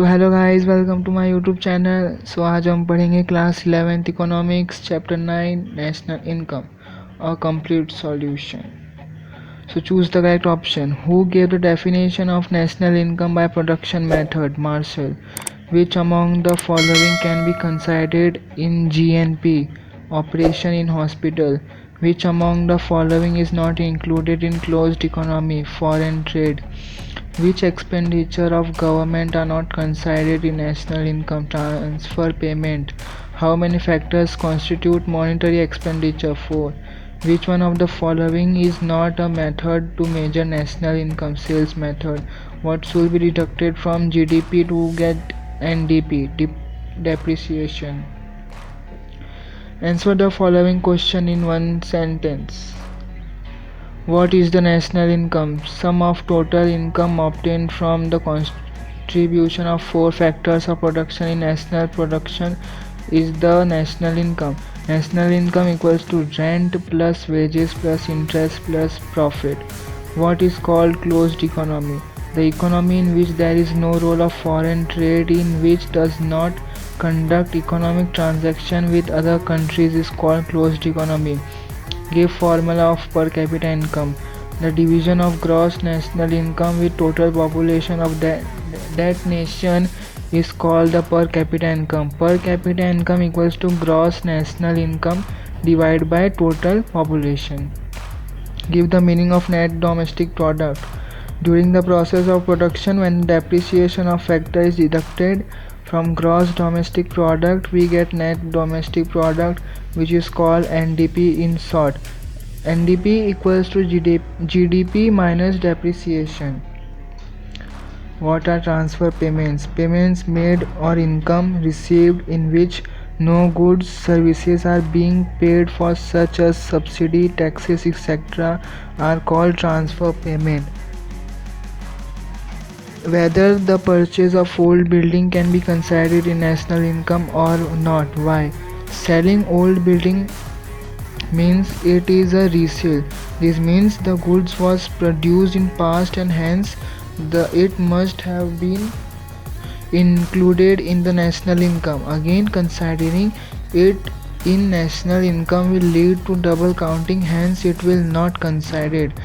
Hello guys, welcome to my YouTube channel. आज हम पढ़ेंगे class 11th economics chapter 9 national income a complete solution. Choose the correct option. Who gave the definition of national income by production method? Marshall. Which among the following can be considered in GNP operation in hospital? Which among the following is not included in closed economy? Foreign trade. Which expenditure of government are not considered in national income transfer payment? How many factors constitute monetary expenditure? 4. Which one of the following is not a method to measure national income? Sales method. What should be deducted from GDP to get NDP? Depreciation. Answer the following question in one sentence. What is the national income? Sum of total income obtained from the contribution of four factors of production in national production is the national income. National income equals to rent plus wages plus interest plus profit. What is called closed economy? The economy in which there is no role of foreign trade, in which does not conduct economic transaction with other countries, is called closed economy. Give formula of per capita income. The division of gross national income with total population of that nation is called the per capita income. Per capita income equals to gross national income divided by total population. Give the meaning of net domestic product. During the process of production, when depreciation of factor is deducted from gross domestic product, we get net domestic product, which is called NDP in short. NDP equals to GDP minus depreciation. What are transfer payments? Payments made or income received in which no goods, services are being paid for, such as subsidy, taxes, etc., are called transfer payment. Whether the purchase of old building can be considered in national income or not. Why? Selling old building means it is a resale. This means the goods was produced in past and hence it must have been included in the national income. Again, considering it in national income will lead to double counting, hence it will not considered.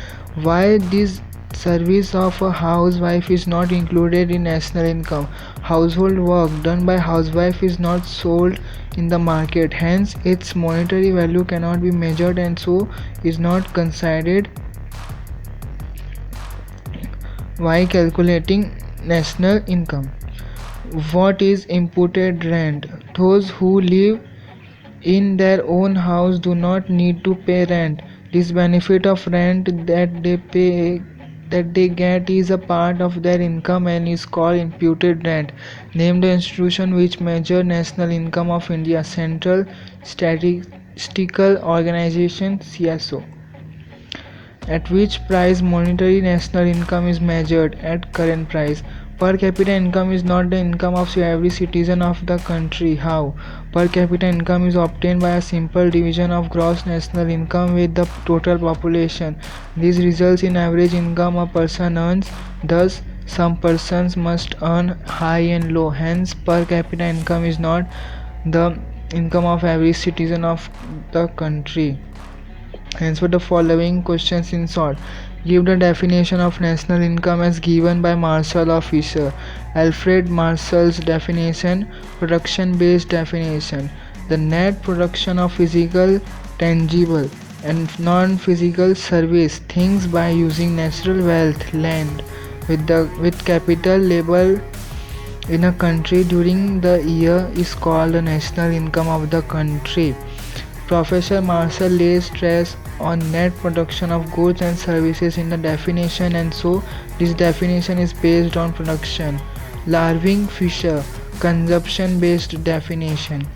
Why this service of a housewife is not included in national income? Household work done by housewife is not sold in the market, hence its monetary value cannot be measured and so is not considered while calculating national income. What is imputed rent? Those who live in their own house do not need to pay rent. This benefit of rent that they get is a part of their income and is called imputed rent. Name the institution which measure national income of India. Central Statistical Organization, CSO. At which price monetary national income is measured? At current price. Per capita income is not the income of every citizen of the country. How? Per capita income is obtained by a simple division of gross national income with the total population. This results in average income a person earns. Thus, some persons must earn high and low. Hence, per capita income is not the income of every citizen of the country. Answer the following questions in short. Give the definition of national income as given by Marshall or Fisher. Alfred Marshall's definition, production-based definition. The net production of physical, tangible, and non-physical service things by using natural wealth, land, with capital labor in a country during the year is called the national income of the country. Professor Marshall lays stress on net production of goods and services in the definition, and so this definition is based on production. Larving Fisher, consumption based definition.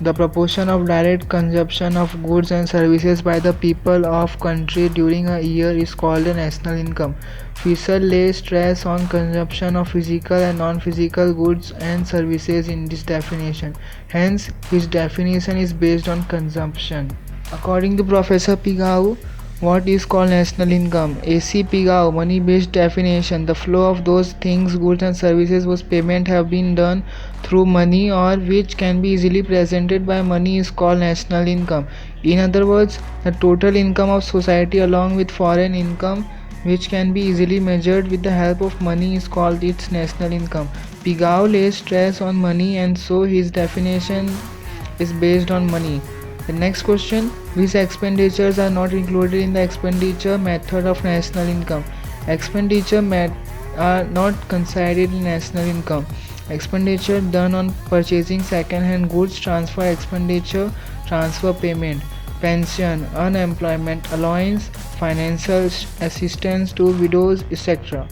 The proportion of direct consumption of goods and services by the people of country during a year is called the national income. Fisher lays stress on consumption of physical and non-physical goods and services in this definition. Hence, his definition is based on consumption. According to Professor Pigou, What is called national income? ACPGAO, money-based definition. The flow of those things, goods and services whose payment have been done through money or which can be easily presented by money is called national income. In other words, the total income of society along with foreign income which can be easily measured with the help of money is called its national income. Pigou lays stress on money and so his definition is based on money. The next question, which expenditures are not included in the expenditure method of national income? Expenditure are not considered in national income. Expenditure done on purchasing second-hand goods, transfer expenditure, transfer payment, pension, unemployment allowance, financial assistance to widows, etc.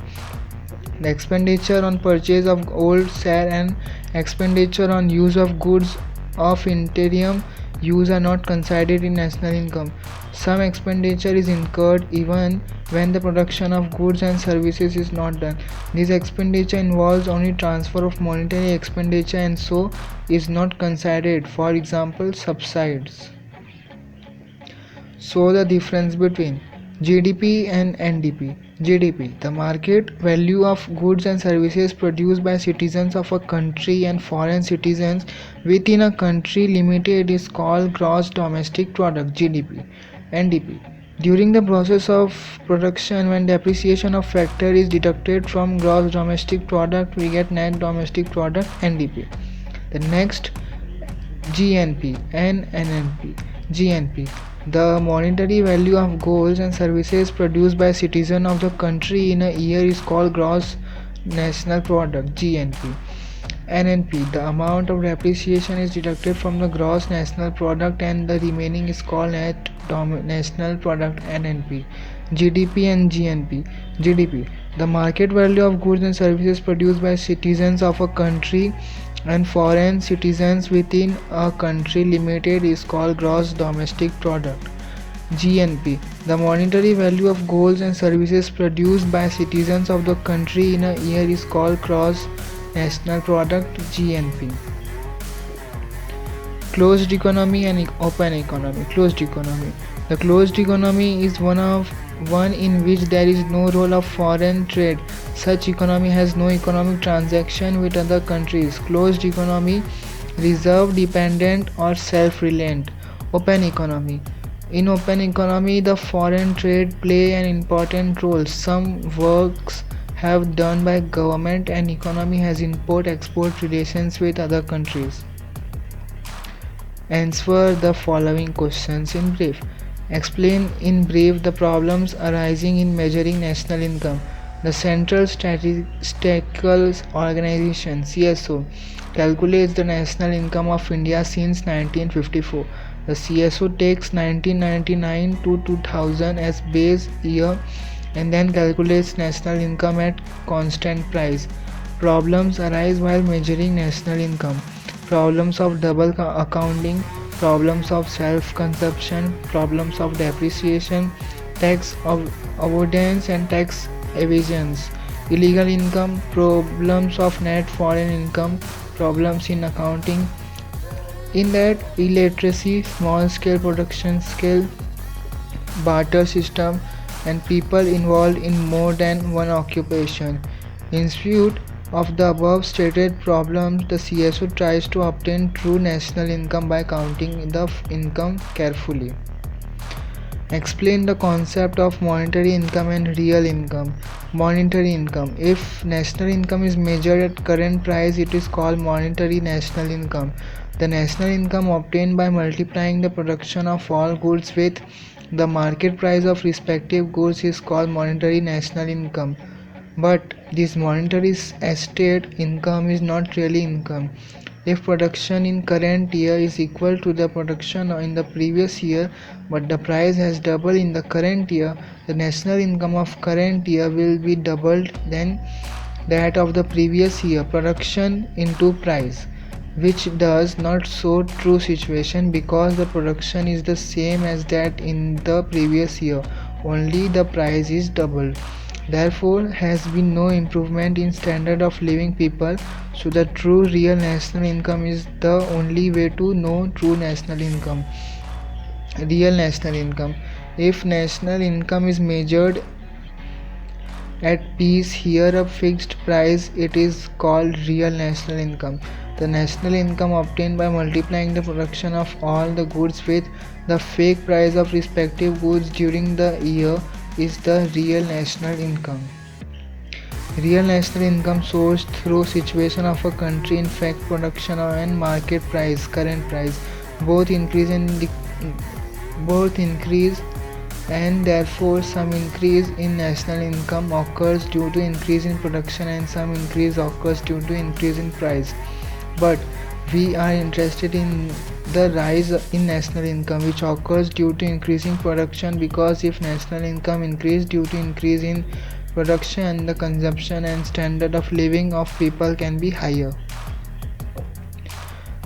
The expenditure on purchase of old share and expenditure on use of goods of interim use are not considered in national income. Some expenditure is incurred even when the production of goods and services is not done. This expenditure involves only transfer of monetary expenditure and so is not considered. For example, subsidies. So the difference between GDP and NDP. GDP, the market value of goods and services produced by citizens of a country and foreign citizens within a country limited is called gross domestic product GDP. NDP, during the process of production when depreciation of factor is deducted from gross domestic product we get net domestic product NDP. The next GNP and NNP. GNP, the monetary value of goods and services produced by citizens of the country in a year is called gross national product GNP. NNP, the amount of depreciation is deducted from the gross national product and the remaining is called net national product NNP. GDP and GNP. GDP, the market value of goods and services produced by citizens of a country and foreign citizens within a country limited is called gross domestic product. GNP, the monetary value of goods and services produced by citizens of the country in a year is called gross national product GNP. Closed economy and open economy. Closed economy, the closed economy is one in which there is no role of foreign trade. Such economy has no economic transaction with other countries. Closed economy, reserve dependent or self-reliant. Open economy, in open economy the foreign trade play an important role. Some works have done by government and economy has import export relations with other countries. Answer the following questions in brief. Explain in brief the problems arising in measuring national income. The Central Statistical Organization (CSO) calculates the national income of India since 1954. The CSO takes 1999 to 2000 as base year and then calculates national income at constant price. Problems arise while measuring national income. Problems of double accounting, problems of self-consumption, problems of depreciation, tax avoidance and tax evasions, illegal income, problems of net foreign income, problems in accounting, in that illiteracy, small scale production scale, barter system and people involved in more than one occupation. In suit of the above stated problems, the CSO tries to obtain true national income by counting the income carefully. Explain the concept of monetary income and real income. Monetary income. If national income is measured at current price, it is called monetary national income. The national income obtained by multiplying the production of all goods with the market price of respective goods is called monetary national income. But this monetary estate income is not really income. If production in current year is equal to the production in the previous year but the price has doubled in the current year, the national income of current year will be doubled than that of the previous year production into price, which does not show true situation because the production is the same as that in the previous year, only the price is doubled. Therefore has been no improvement in standard of living people, so the true real national income is the only way to know true national income. Real national income. If national income is measured at piece here a fixed price, it is called real national income. The national income obtained by multiplying the production of all the goods with the fake price of respective goods during the year is the real national income. Real national income sourced through situation of a country, in fact production and market price, current price, both increase in the both increase, and therefore some increase in national income occurs due to increase in production and some increase occurs due to increase in price. But we are interested in the rise in national income which occurs due to increasing production, because if national income increase due to increase in production, the consumption and standard of living of people can be higher.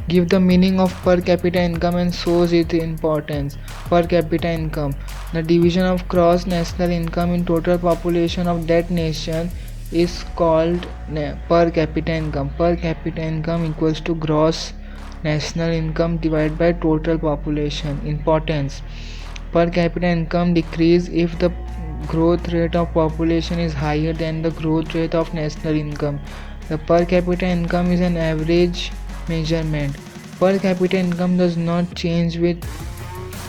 Give the meaning of per capita income and shows its importance. Per capita income, the division of gross national income in total population of that nation, is called per capita income. Per capita income equals to gross national income divided by total population. Importance: per capita income decrease if the growth rate of population is higher than the growth rate of national income. The per capita income is an average measurement. Per capita income does not change with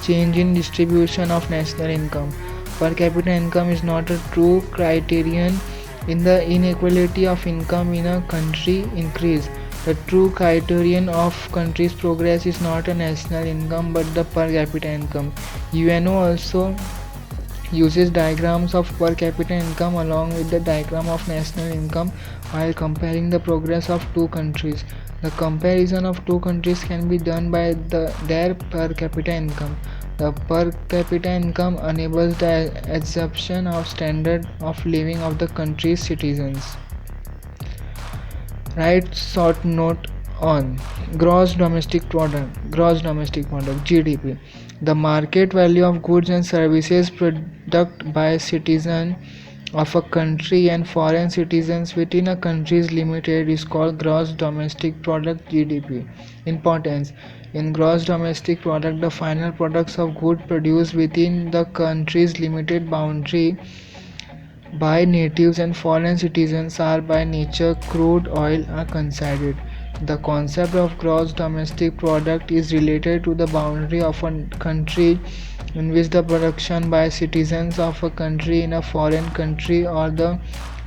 change in distribution of national income. Per capita income is not a true criterion in the inequality of income in a country increase. The true criterion of country's progress is not a national income but the per capita income. UNO also uses diagrams of per capita income along with the diagram of national income while comparing the progress of two countries. The comparison of two countries can be done by their per capita income. The per capita income enables the assumption of standard of living of the country's citizens. Write short note on gross domestic product GDP, the market value of goods and services product by citizens of a country and foreign citizens within a country's limited is called gross domestic product GDP. Importance: in gross domestic product, the final products of goods produced within the country's limited boundary by natives and foreign citizens are by nature crude oil are considered. The concept of gross domestic product is related to the boundary of a country in which the production by citizens of a country in a foreign country or the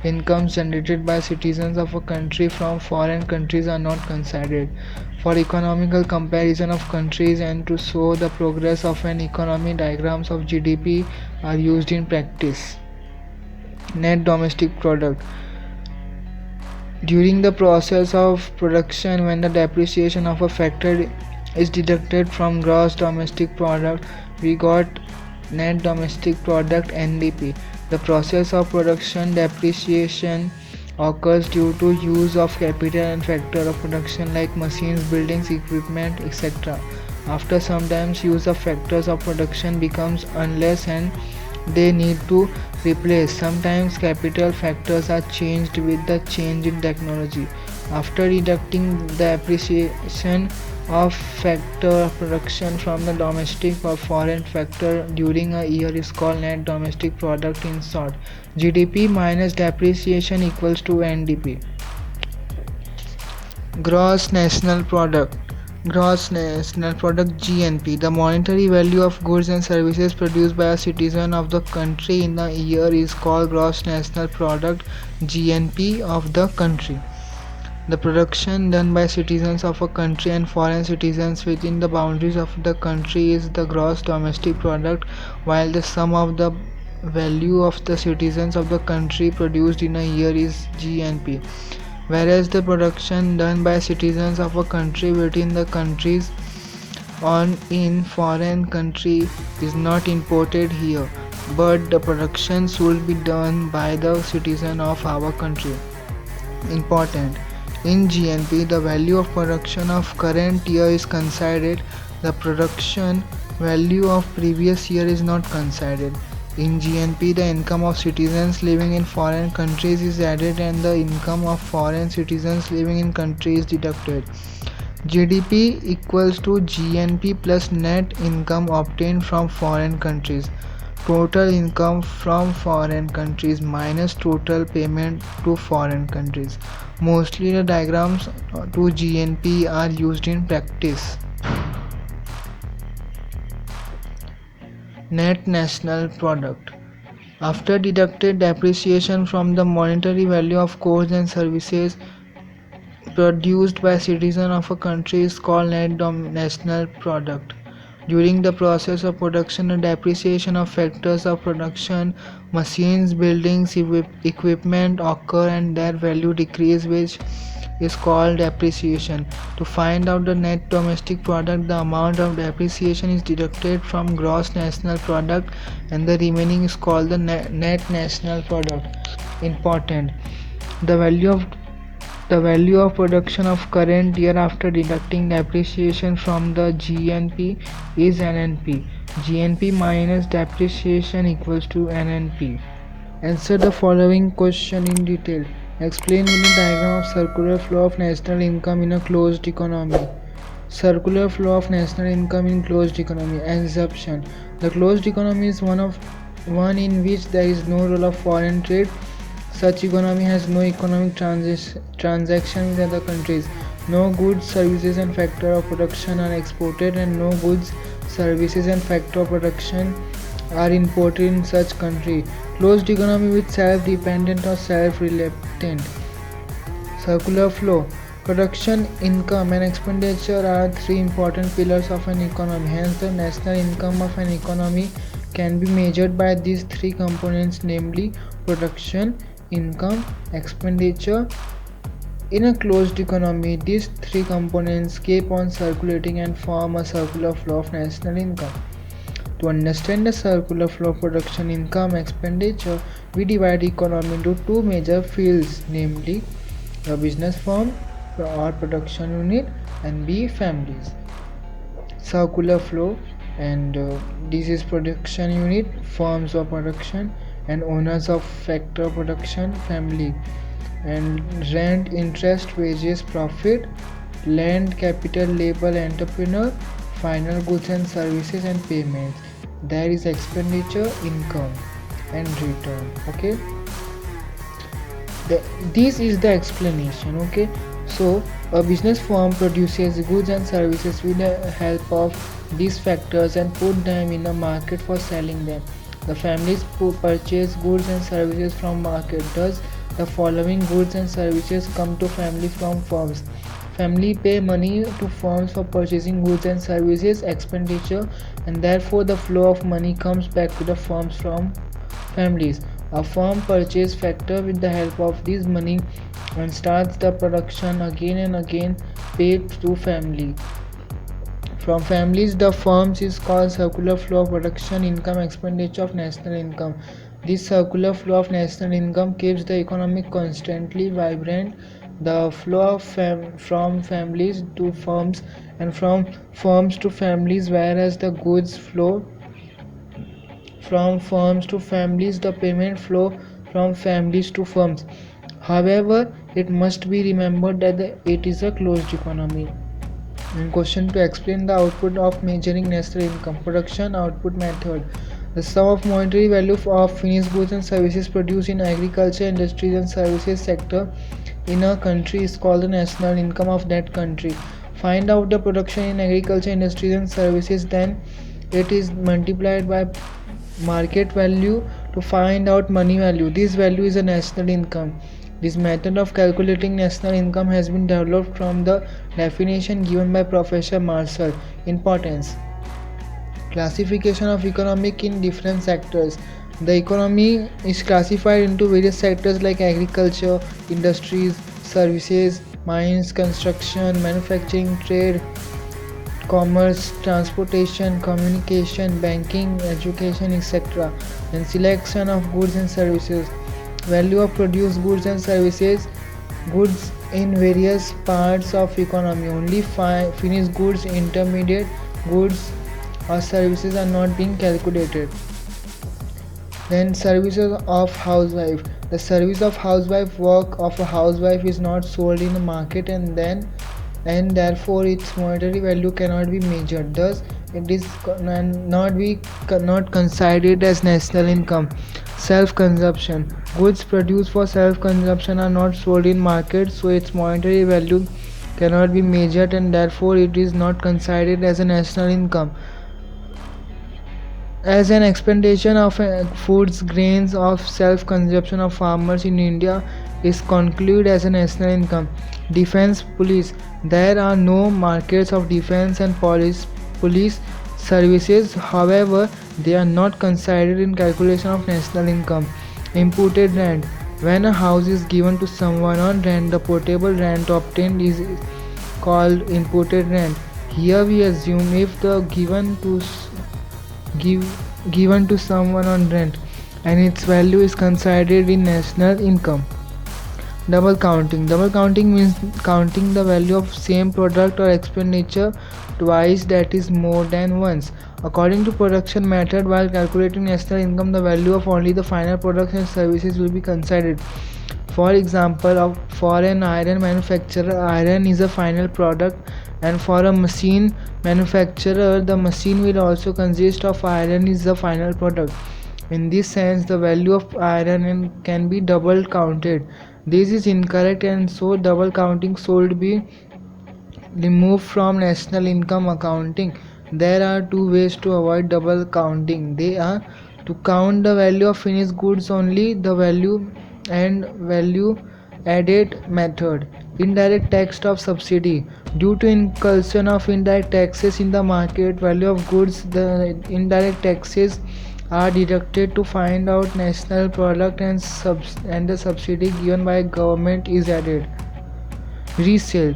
incomes generated by citizens of a country from foreign countries are not considered. For economical comparison of countries and to show the progress of an economy, diagrams of GDP are used in practice. Net domestic product: during the process of production, when the depreciation of a factor is deducted from gross domestic product, we got net domestic product NDP. The process of production depreciation occurs due to use of capital and factor of production like machines, buildings, equipment, etc. After some time, use of factors of production becomes unless and they need to replace. Sometimes capital factors are changed with the change in technology. After deducting the appreciation of factor of production from the domestic or foreign factor during a year is called net domestic product. In short, GDP minus depreciation equals to NDP. Gross national product GNP, the monetary value of goods and services produced by a citizen of the country in a year is called gross national product GNP of the country. The production done by citizens of a country and foreign citizens within the boundaries of the country is the gross domestic product, while the sum of the value of the citizens of the country produced in a year is GNP. Whereas the production done by citizens of a country within the countries on in foreign country is not imported here, but the production should be done by the citizen of our country. Important: in GNP, the value of production of current year is considered, the production value of previous year is not considered. In GNP, the income of citizens living in foreign countries is added and the income of foreign citizens living in country is deducted. GDP equals to GNP plus net income obtained from foreign countries. Total income from foreign countries minus total payment to foreign countries. Mostly the diagrams to GNP are used in practice. Net national product. After deducted depreciation from the monetary value of goods and services produced by citizens of a country is called net national product. During the process of production and depreciation of factors of production, machines, buildings, equipment occur and their value decrease, which is called depreciation. To find out the net domestic product, the amount of depreciation is deducted from gross national product and the remaining is called the net national product. Important. The value of the value of production of current year after deducting depreciation from the GNP is NNP. GNP minus depreciation equals to NNP. Answer the following question in detail. Explain in a diagram of circular flow of national income in a closed economy. Circular flow of national income in closed economy. Assumption. The closed economy is one in which there is no role of foreign trade. Such economy has no economic transaction with other countries. No goods, services and factor of production are exported and no goods, services and factor of production are imported in such country. Closed economy with self-dependent or self-reliant. Circular flow. Production, income and expenditure are three important pillars of an economy. Hence, the national income of an economy can be measured by these three components, namely production, income, expenditure. In a closed economy, these three components keep on circulating and form a circular flow of national income. To understand the circular flow of production, income, expenditure, we divide economy into two major fields, namely a business firm or production unit and B families. Circular flow, and this is production unit, firms of production and owners of factor production, family. And rent, interest, wages, profit, land, capital, labor, entrepreneur, final goods and services and payments. There is expenditure, income and return. Okay, this is the explanation. Okay, so a business firm produces goods and services with the help of these factors and put them in a market for selling them. The families purchase goods and services from market. Thus the following goods and services come to family from firms. Family pay money to firms for purchasing goods and services, expenditure, and therefore the flow of money comes back to the firms from families. A firm purchases factor with the help of this money and starts the production again and again, paid to family. From families, the firms is called circular flow of production, income, expenditure of national income. This circular flow of national income keeps the economy constantly vibrant. The flow of from families to firms and from firms to families, whereas the goods flow from firms to families, the payment flow from families to firms. However, it must be remembered that it is a closed economy. And question: to explain the output of measuring national income. Production output method. The sum of monetary value of finished goods and services produced in agriculture, industries and services sector in a country is called the national income of that country. Find out the production in agriculture, industries and services, then it is multiplied by market value to find out money value. This value is a national income. This method of calculating national income has been developed from the definition given by Professor Marshall. Importance: classification of economic in different sectors. The economy is classified into various sectors like agriculture, industries, services, mines, construction, manufacturing, trade, commerce, transportation, communication, banking, education, etc. And selection of goods and services. Value of produced goods and services. Goods in various parts of economy. Only finished goods, intermediate goods or services are not being calculated. Then services of housewife. The service of housewife, work of a housewife is not sold in the market and therefore its monetary value cannot be measured. Thus it is not considered as national income. Self-consumption. Goods produced for self-consumption are not sold in markets, so its monetary value cannot be measured and therefore it is not considered as a national income. As an expenditure of foods, grains of self-consumption of farmers in India is concluded as a national income. Defense police. There are no markets of defense and police services. However, they are not considered in calculation of national income. Imputed rent. When a house is given to someone on rent, the portable rent obtained is called imputed rent. Here we assume if the give, given to someone on rent and its value is considered in national income. Double counting. Double counting means counting the value of same product or expenditure twice, that is more than once. According to production method, while calculating national income, the value of only the final products and services will be considered. For example, for an iron manufacturer, iron is a final product, and for a machine manufacturer, the machine will also consist of iron is the final product. In this sense, the value of iron can be double counted. This is incorrect, and so double counting should be removed from national income accounting. There are two ways to avoid double counting. They are to count the value of finished goods only, the value and value added method. Indirect tax of subsidy. Due to incursion of indirect taxes in the market value of goods, the indirect taxes are deducted to find out national product, and the subsidy given by government is added. Resale.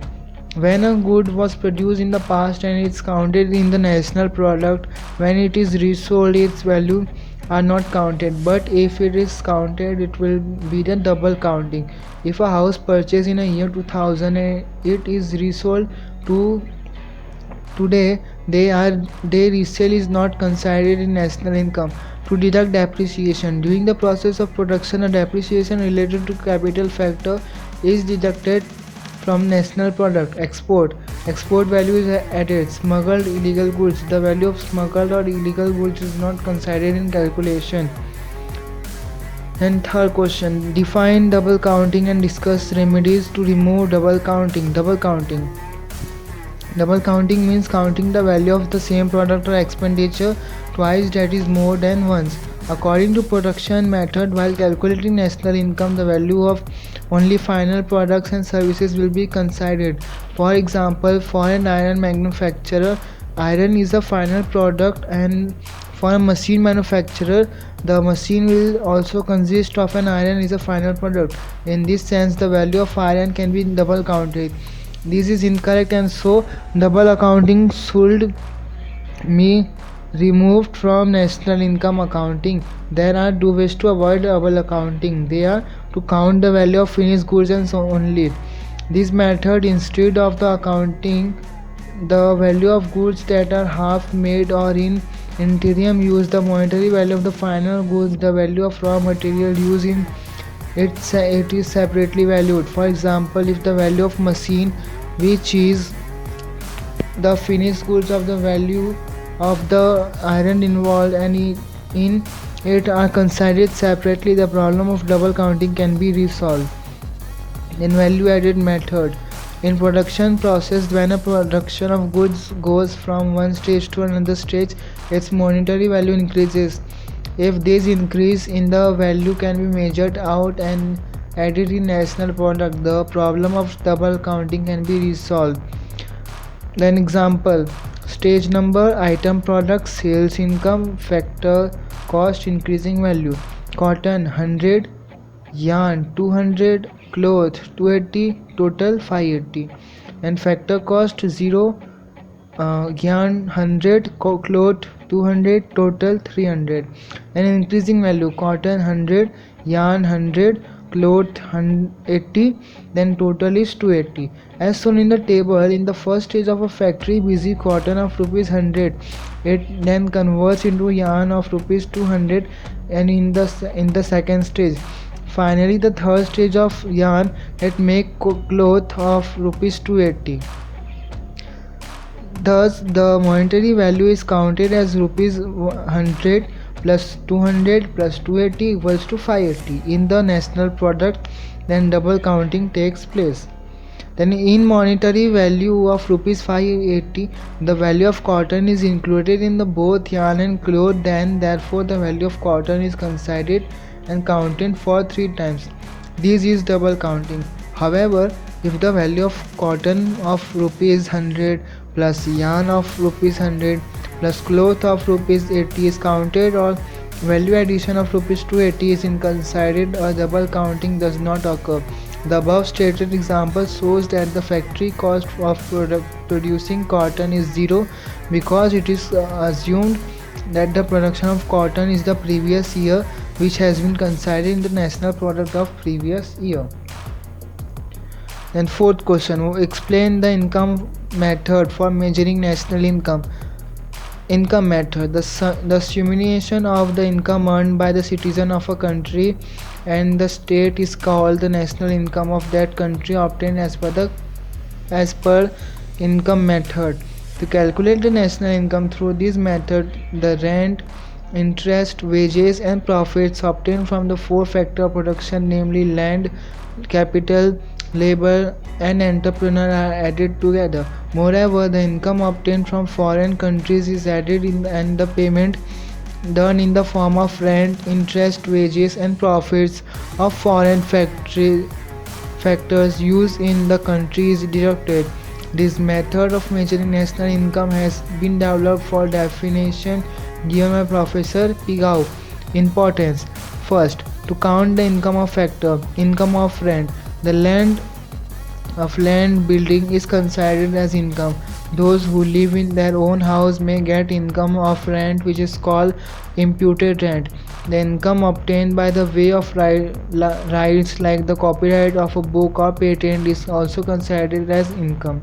When a good was produced in the past and it's counted in the national product, when it is resold its value are not counted, but if it is counted it will be the double counting. If a house purchased in a year 2000 and it is resold to today, their resale is not considered in national income. To deduct depreciation. During the process of production, a depreciation related to capital factor is deducted from national product. Export value is added. Smuggled illegal goods. The value of smuggled or illegal goods is not considered in calculation. And third question, define double counting and discuss remedies to remove double counting. Double counting means counting the value of the same product or expenditure twice, that is more than once. According to production method, while calculating national income, the value of only final products and services will be considered. For example, for an iron manufacturer, iron is the final product, and for a machine manufacturer, the machine will also consist of an iron is a final product. In this sense, the value of iron can be double counted. This is incorrect, and so double accounting should be removed from national income accounting. There are two ways to avoid double accounting. They are to count the value of finished goods and so only. This method, instead of the accounting the value of goods that are half made or in interim use, the monetary value of the final goods, the value of raw material used in it is separately valued. For example, if the value of machine, which is the finished goods of the value of the iron involved and in it are considered separately, the problem of double counting can be resolved. In value added method. In production process, when a production of goods goes from one stage to another stage, its monetary value increases. If this increase in the value can be measured out and added in national product, the problem of double counting can be resolved. Then example, stage number, item product, sales income, factor cost, increasing value. Cotton 100, yarn 200, cloth 280, total 580. And factor cost 0, yarn 100, cloth 200, total 300. And increasing value, cotton 100, yarn 100, cloth 180, then total is 280. As shown in the table, in the first stage of a factory, busy cotton of rupees 100, it then converts into yarn of rupees 200, and in the second stage, finally the third stage of yarn, it make cloth of rupees 280. Thus, the monetary value is counted as rupees 100 plus 200 plus 280 equals to 580 in the national product. Then double counting takes place. Then in monetary value of rupees 580, the value of cotton is included in the both yarn and cloth. Then therefore the value of cotton is considered and counted for 3 times. This is double counting. However, if the value of cotton of rupees 100 plus yarn of rupees 100 plus cloth of rupees 80 is counted, or value addition of rupees 280 is considered, a double counting does not occur. The above stated example shows that the factory cost of producing cotton is zero, because it is assumed that the production of cotton is the previous year, which has been considered in the national product of previous year. Then fourth question, explain the income method for measuring national income. Income method: the summation of the income earned by the citizen of a country and the state is called the national income of that country, obtained as per income method. To calculate the national income through this method, the rent, interest, wages and profits obtained from the four factors of production, namely land, capital, labor and entrepreneur, are added together. Moreover, the income obtained from foreign countries is added in, and the payment done in the form of rent, interest, wages and profits of foreign factors used in the country is deducted. This method of measuring national income has been developed for definition given by Professor Pigou. Importance: first, to count the income of factor. Income of rent: the land building is considered as income. Those who live in their own house may get income of rent, which is called imputed rent. The income obtained by the way of rights like the copyright of a book or patent is also considered as income.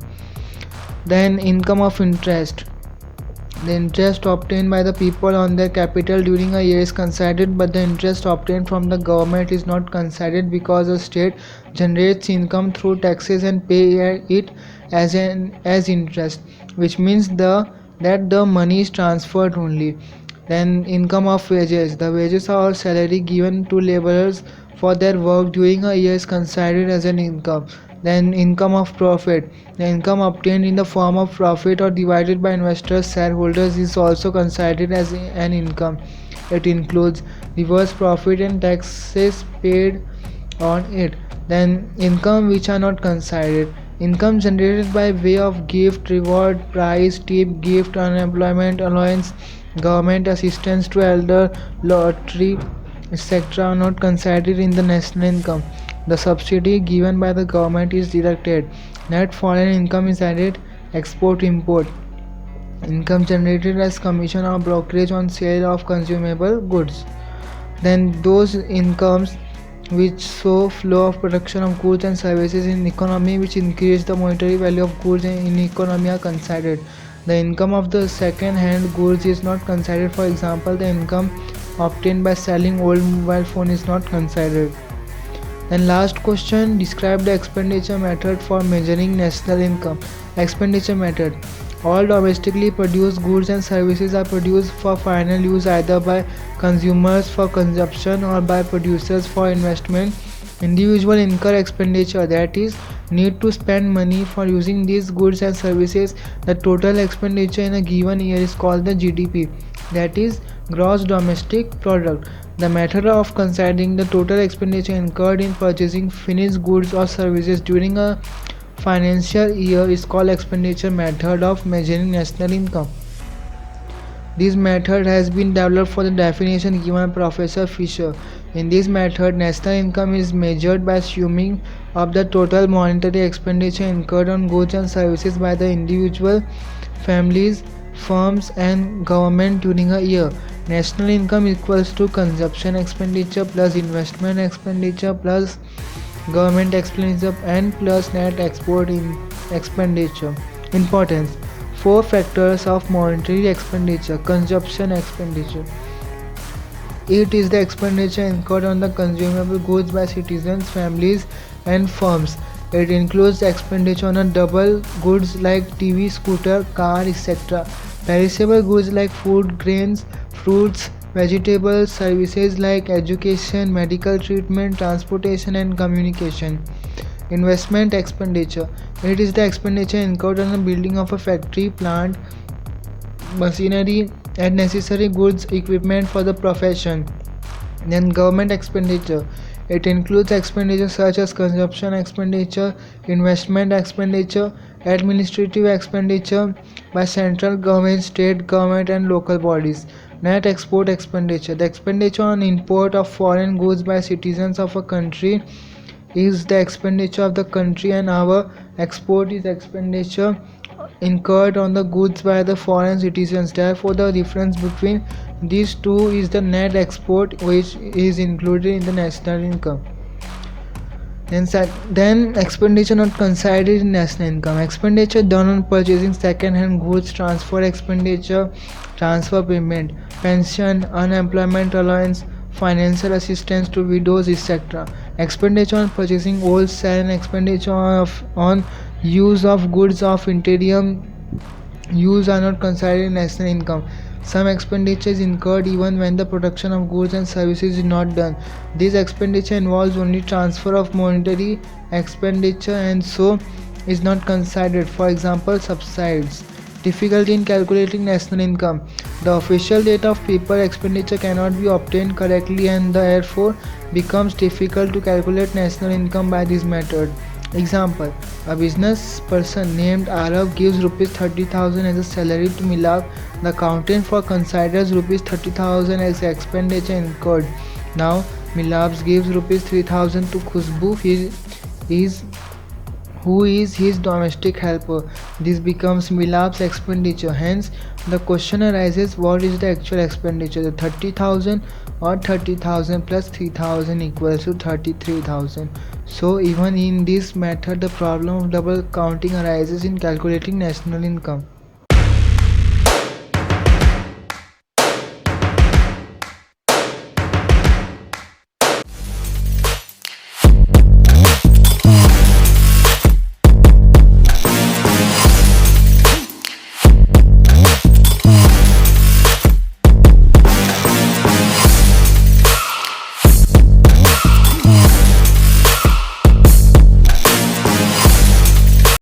Then income of interest: the interest obtained by the people on their capital during a year is considered, but the interest obtained from the government is not considered, because the state generates income through taxes and pay it as interest, which means that the money is transferred only. Then income of wages: the wages or salary given to laborers for their work during a year is considered as an income. Then income of profit: the income obtained in the form of profit or divided by investors shareholders is also considered as an income. It includes reverse profit and taxes paid on it. Then income which are not considered: income generated by way of gift, reward, prize, tip, gift, unemployment allowance, government assistance to elder, lottery, etc. are not considered in the national income. The subsidy given by the government is deducted. Net foreign income is added. Export import: income generated as commission or brokerage on sale of consumable goods. Then those incomes which show flow of production of goods and services in economy, which increase the monetary value of goods in economy, are considered. The income of the second hand goods is not considered. For example, the income obtained by selling old mobile phone is not considered. Then last question, describe the expenditure method for measuring national income. Expenditure method: all domestically produced goods and services are produced for final use either by consumers for consumption or by producers for investment. Individual incur expenditure, that is, need to spend money for using these goods and services. The total expenditure in a given year is called the GDP, that is, gross domestic product. The method of considering the total expenditure incurred in purchasing finished goods or services during a financial year is called expenditure method of measuring national income. This method has been developed for the definition given by Professor Fisher. In this method, national income is measured by summing up the total monetary expenditure incurred on goods and services by the individual, families, firms and government during a year. National income equals to consumption expenditure plus investment expenditure plus government expenditure and plus net export expenditure. Importance: four factors of monetary expenditure. Consumption expenditure: it is the expenditure incurred on the consumable goods by citizens, families and firms. It includes expenditure on a double goods like TV, scooter, car, etc. Perishable goods like food, grains, fruits, vegetables, services like education, medical treatment, transportation, and communication. Investment expenditure. It is the expenditure incurred on the building of a factory, plant, machinery, and necessary goods equipment for the profession. Then government expenditure. It includes expenditure such as consumption expenditure, investment expenditure, administrative expenditure by central government, state government, and local bodies. Net export expenditure. The expenditure on import of foreign goods by citizens of a country is the expenditure of the country, and our export is expenditure incurred on the goods by the foreign citizens. Therefore, the difference between these two is the net export, which is included in the national income. Then expenditure not considered in national income. Expenditure done on purchasing second-hand goods, transfer expenditure, transfer payment, pension, unemployment allowance, financial assistance to widows, etc. Expenditure on purchasing wholesale and expenditure on use of goods of interim use are not considered in national income. Some expenditure is incurred even when the production of goods and services is not done. This expenditure involves only transfer of monetary expenditure and so is not considered. For example, subsidies. Difficulty in calculating national income. The official data of people expenditure cannot be obtained correctly and therefore becomes difficult to calculate national income by this method. Example: a business person named Arav gives rupees 30,000 as a salary to Milak. The accountant for considers rupees 30,000 as expenditure incurred. Now Milak gives rupees 3,000 to Khushbu, who is his domestic helper. This becomes Milap's expenditure. Hence, the question arises: what is the actual expenditure? The 30,000 or 30,000 plus 3,000 equals to 33,000. So, even in this method, the problem of double counting arises in calculating national income.